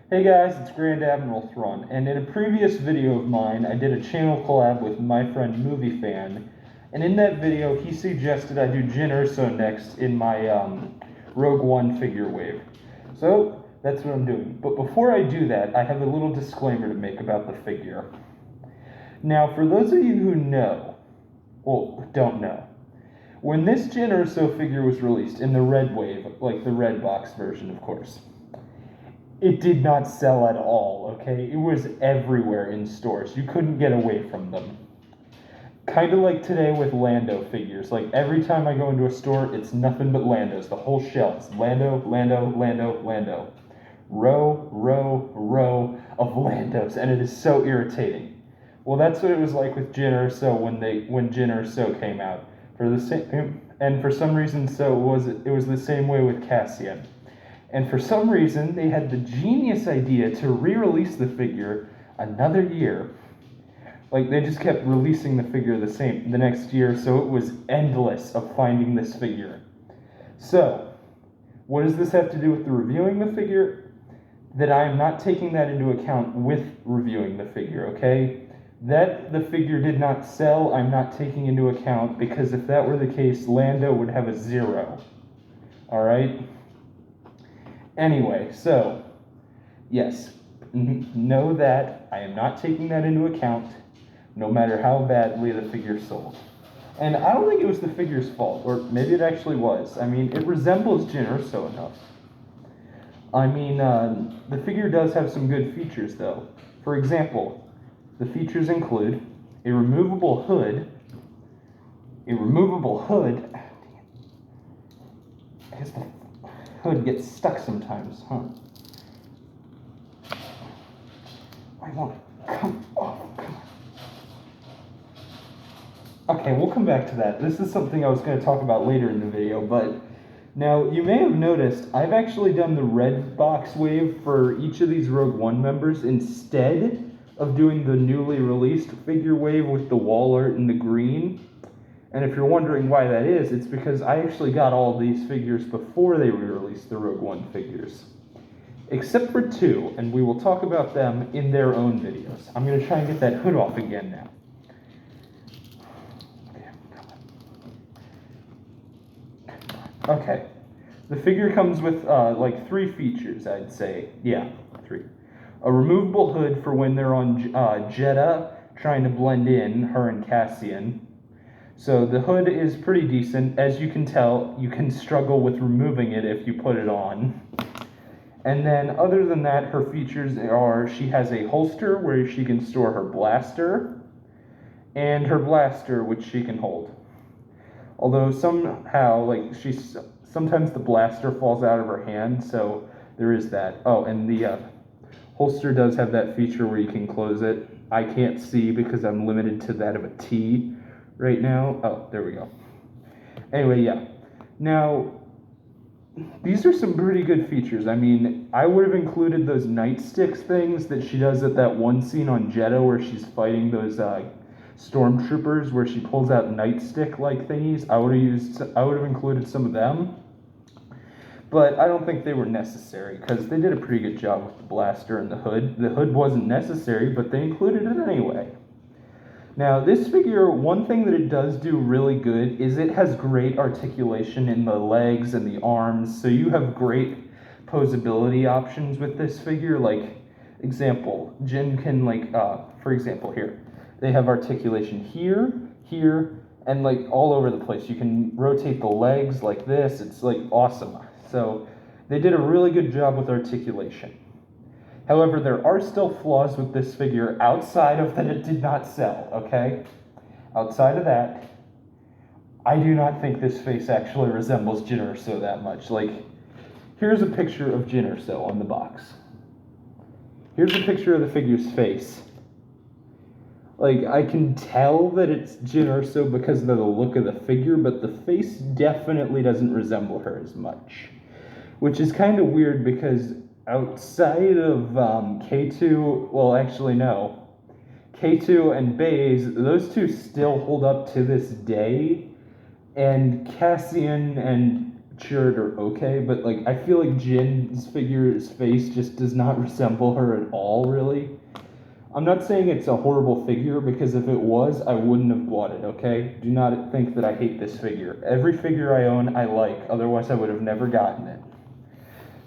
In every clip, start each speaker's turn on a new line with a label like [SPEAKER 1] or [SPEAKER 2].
[SPEAKER 1] Hey guys, it's Grand Admiral Thrawn, and in a previous video of mine, I did a channel collab with my friend Movie Fan, and in that video, he suggested I do Jyn Erso next in my Rogue One figure wave. So, that's what I'm doing. But before I do that, I have a little disclaimer to make about the figure. Now, for those of you who know, well, don't know, when this Jyn Erso figure was released in the red wave, like the red box version, of course, it did not sell at all, okay? It was everywhere in stores. You couldn't get away from them. Kind of like today with Lando figures. Like, every time I go into a store, it's nothing but Landos. The whole shelf is Lando, Lando, Lando, Lando. Row of Landos, and it is so irritating. Well, that's what it was like with Jyn Erso when Jyn Erso came out. For some reason, it was the same way with Cassian. And for some reason, they had the genius idea to re-release the figure another year. Like, they just kept releasing the figure the next year, so it was endless of finding this figure. So, what does this have to do with the reviewing the figure? That I am not taking that into account with reviewing the figure, okay? That the figure did not sell, I'm not taking into account, because if that were the case, Lando would have a 0. Alright? Anyway, so, yes, know that I am not taking that into account, no matter how badly the figure sold. And I don't think it was the figure's fault, or maybe it actually was. I mean, it resembles Jyn Erso enough. I mean, the figure does have some good features, though. For example, the features include a removable hood. I guess the hood gets stuck sometimes, huh? I want to come off. Okay, we'll come back to that. This is something I was going to talk about later in the video, but now you may have noticed I've actually done the red box wave for each of these Rogue One members instead of doing the newly released figure wave with the wall art in the green. And if you're wondering why that is, it's because I actually got all these figures before they re-released the Rogue One figures. Except for 2, and we will talk about them in their own videos. I'm going to try and get that hood off again now. Okay, the figure comes with like 3 features, I'd say. Yeah, 3. A removable hood for when they're on Jeddah trying to blend in, her and Cassian. So the hood is pretty decent. As you can tell, you can struggle with removing it if you put it on. And then other than that, her features are she has a holster where she can store her blaster, and her blaster, which she can hold. Although somehow, like, sometimes the blaster falls out of her hand, so there is that. Oh, and the holster does have that feature where you can close it. I can't see because I'm limited to that of a T right now. Oh, there we go. Anyway, yeah. Now, these are some pretty good features. I mean, I would have included those nightsticks things that she does at that one scene on Jeddah where she's fighting those stormtroopers where she pulls out nightstick-like thingies. I would have included some of them, but I don't think they were necessary because they did a pretty good job with the blaster and the hood. The hood wasn't necessary, but they included it anyway. Now, this figure, one thing that it does do really good is it has great articulation in the legs and the arms, so you have great posability options with this figure. Like, example, Jyn can, like, for example, here. They have articulation here, and like all over the place. You can rotate the legs like this. It's like awesome. So they did a really good job with articulation. However, there are still flaws with this figure outside of that it did not sell, okay? Outside of that, I do not think this face actually resembles Jyn Erso that much. Like, here's a picture of Jyn Erso on the box. Here's a picture of the figure's face. Like, I can tell that it's Jyn Erso because of the look of the figure, but the face definitely doesn't resemble her as much. Which is kind of weird because outside of K2, well, actually, no. K2 and Baze, those two still hold up to this day. And Cassian and shirt are okay, but like I feel like Jin's figure's face just does not resemble her at all, really. I'm not saying it's a horrible figure, because if it was, I wouldn't have bought it, okay? Do not think that I hate this figure. Every figure I own, I like, otherwise I would have never gotten it.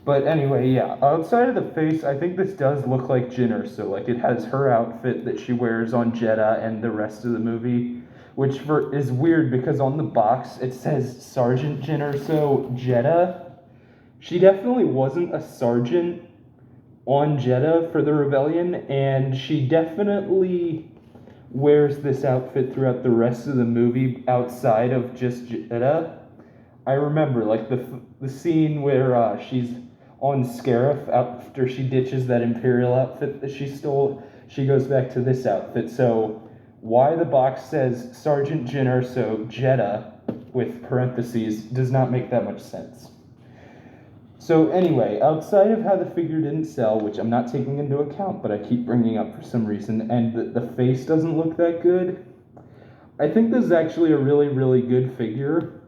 [SPEAKER 1] But anyway, yeah, outside of the face, I think this does look like Jyn Erso. Like, it has her outfit that she wears on Jeddah and the rest of the movie, which is weird because on the box it says Sergeant Jyn Erso Jeddah. She definitely wasn't a sergeant on Jeddah for the rebellion, and she definitely wears this outfit throughout the rest of the movie outside of just Jeddah. I remember like the scene where she's on Scarif after she ditches that Imperial outfit that she stole. She goes back to this outfit. So why the box says Sergeant Jyn Erso Jeddah with parentheses does not make that much sense. So anyway, outside of how the figure didn't sell, which I'm not taking into account, but I keep bringing up for some reason, and the face doesn't look that good, I think this is actually a really, really good figure.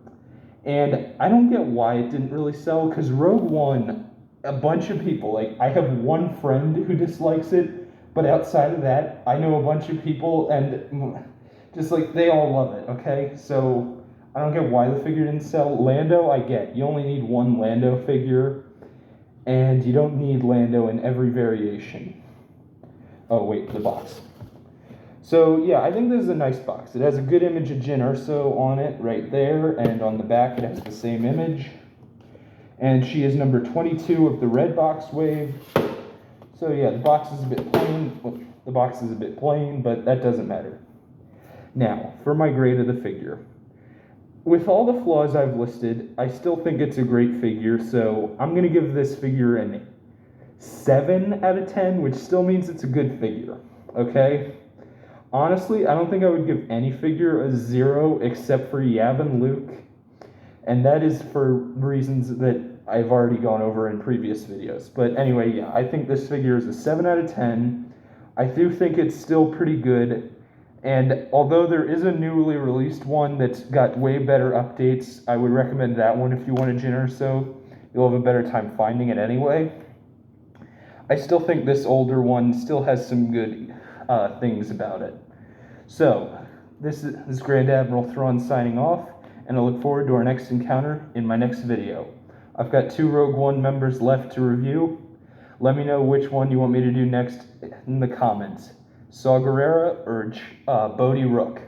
[SPEAKER 1] And I don't get why it didn't really sell, because Rogue One, a bunch of people, like, I have one friend who dislikes it, but outside of that, I know a bunch of people, and just, like, they all love it, okay? So I don't get why the figure didn't sell. Lando, I get. You only need one Lando figure, and you don't need Lando in every variation. Oh, wait, the box. So, yeah, I think this is a nice box. It has a good image of Jyn Erso on it right there, and on the back it has the same image. And she is number 22 of the red box wave. So, yeah, the box is a bit plain. Well, the box is a bit plain, but that doesn't matter. Now, for my grade of the figure. With all the flaws I've listed, I still think it's a great figure, so I'm going to give this figure a 7 out of 10, which still means it's a good figure, okay? Honestly, I don't think I would give any figure a 0 except for Yavin Luke, and that is for reasons that I've already gone over in previous videos. But anyway, yeah, I think this figure is a 7 out of 10. I do think it's still pretty good, and although there is a newly released one that's got way better updates, I would recommend that one if you want a Jyn Erso. You'll have a better time finding it anyway. I still think this older one still has some good things about it. So, this is Grand Admiral Thrawn signing off, and I look forward to our next encounter in my next video. I've got 2 Rogue One members left to review. Let me know which one you want me to do next in the comments. Saw Gerrera or Bodhi Rook.